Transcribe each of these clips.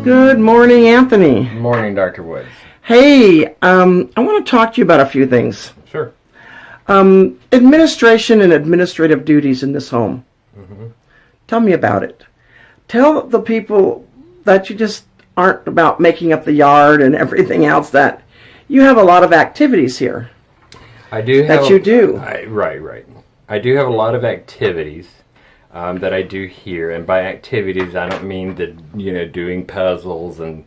Good morning, Anthony. Morning, Dr. Woods. Hey, I want to talk to you about a few things. Sure. Administration and administrative duties in this home. Mm-hmm. Tell me about it. Tell the people that you just aren't about making up the yard and everything else, that you have a lot of activities here. I do have that you do. Right. I do have a lot of activities that I do here, and by activities I don't mean doing puzzles and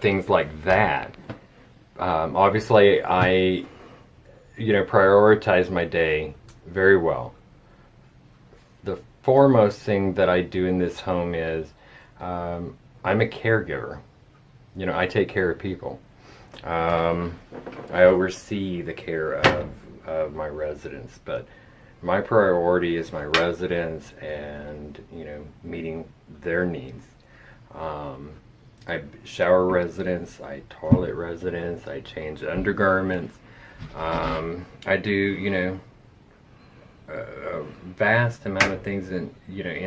things like that. Obviously, I prioritize my day very well. The foremost thing that I do in this home is I'm a caregiver. I take care of people. I oversee the care of my residents, but my priority is my residents and meeting their needs. I shower residents, I toilet residents, I change undergarments. I do a vast amount of things in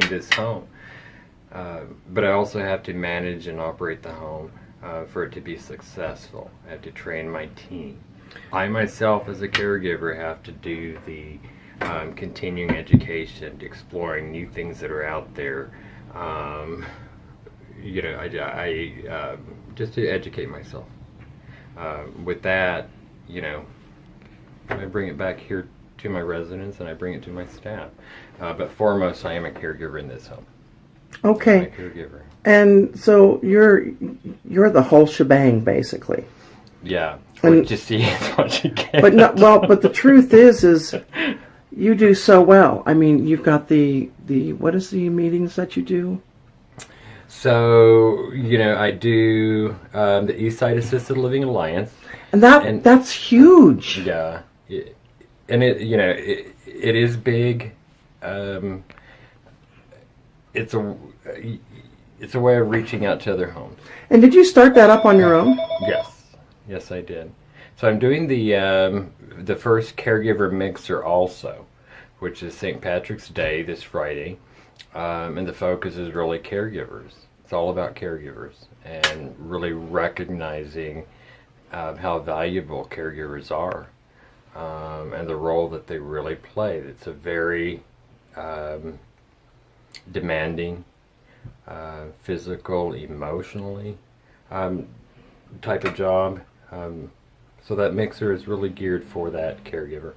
this home, but I also have to manage and operate the home for it to be successful. I have to train my team. I myself, as a caregiver, have to do the continuing education, exploring new things that are out there. I just to educate myself. With that, I bring it back here to my residents and I bring it to my staff. But foremost, I am a caregiver in this home. Okay. I'm a caregiver. And so you're the whole shebang, basically. Yeah. What you see is what you get. But the truth is you do so well. I mean, you've got the what is the meetings that you do? So, I do the Eastside Assisted Living Alliance. And that's huge. Yeah. And it is big. It's a way of reaching out to other homes. And did you start that up on your own? Yes, I did. So I'm doing the first caregiver mixer also, which is St. Patrick's Day this Friday, and the focus is really caregivers. It's all about caregivers and really recognizing how valuable caregivers are and the role that they really play. It's a very demanding, physical, emotionally type of job. So that mixer is really geared for that caregiver.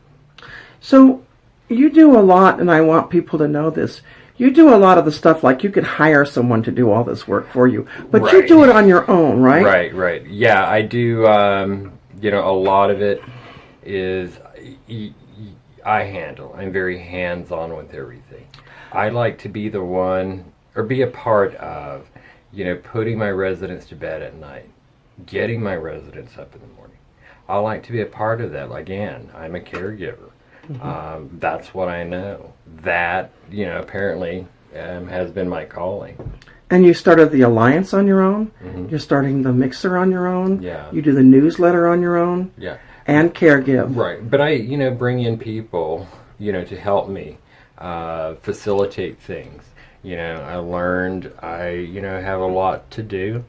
So you do a lot, and I want people to know this. You do a lot of the stuff, like you could hire someone to do all this work for you, but right. You do it on your own, right? Right. Yeah, I do. A lot of it is I handle. I'm very hands-on with everything. I like to be the one, or be a part of, putting my residents to bed at night, getting my residents up in the morning. I like to be a part of that. Again, I'm a caregiver. Mm-hmm. That's what I know. That, apparently has been my calling. And you started the Alliance on your own? Mm-hmm. You're starting the mixer on your own? Yeah. You do the newsletter on your own? Yeah. And caregive. Right. But I, bring in people, to help me facilitate things. I learned I, have a lot to do.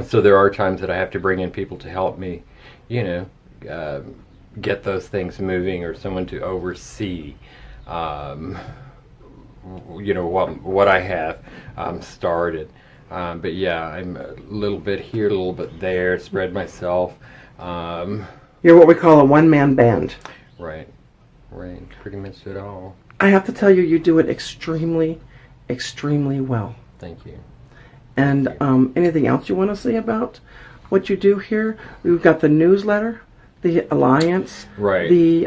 So there are times that I have to bring in people to help me, get those things moving, or someone to oversee, what I have started. But yeah, I'm a little bit here, a little bit there, spread myself. You're what we call a one-man band. Right. Pretty much it all. I have to tell you, you do it extremely, extremely well. Thank you. And anything else you want to say about what you do here? We've got the newsletter, the Alliance, right? The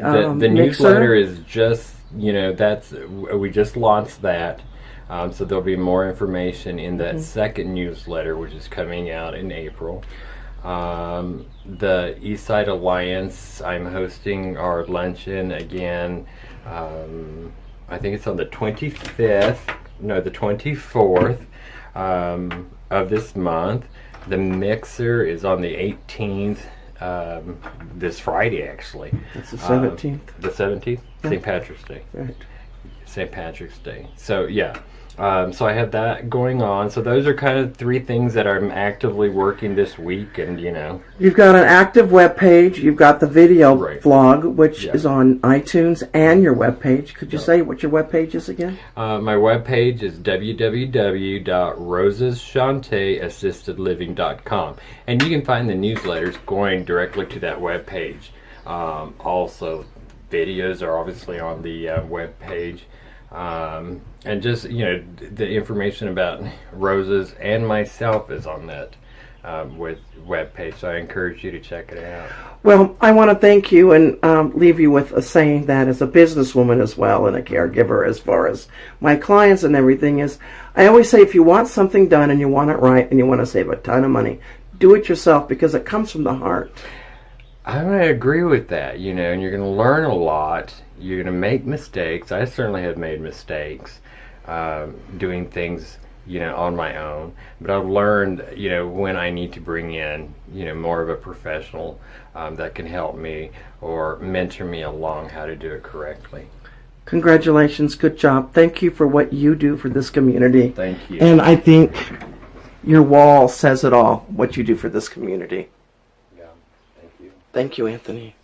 newsletter is just we just launched that, so there'll be more information in that second newsletter, which is coming out in April. The Eastside Alliance, I'm hosting our luncheon again. I think it's on the 24th of this month. The mixer is on the 18th, this Friday actually. That's the 17th. The 17th? Yeah. St. Patrick's Day. Right. St. Patrick's Day. So yeah, so I have that going on. So those are kind of 3 things that I'm actively working this week, and You've got an active web page. You've got the video vlog, which Yeah. is on iTunes, and your web page. Could you say what your web page is again? My web page is www.rosasshanteassistedliving.com, and you can find the newsletters going directly to that web page. Also, videos are obviously on the web page. And just, the information about Rosa's and myself is on that with webpage. So I encourage you to check it out. Well, I want to thank you and leave you with a saying that as a businesswoman as well and a caregiver, as far as my clients and everything, is I always say if you want something done and you want it right and you want to save a ton of money, do it yourself, because it comes from the heart. I agree with that, and you're going to learn a lot. You're going to make mistakes. I certainly have made mistakes doing things, on my own. But I've learned, when I need to bring in, more of a professional that can help me or mentor me along how to do it correctly. Congratulations. Good job. Thank you for what you do for this community. Thank you. And I think your wall says it all, what you do for this community. Yeah, thank you. Thank you, Anthony.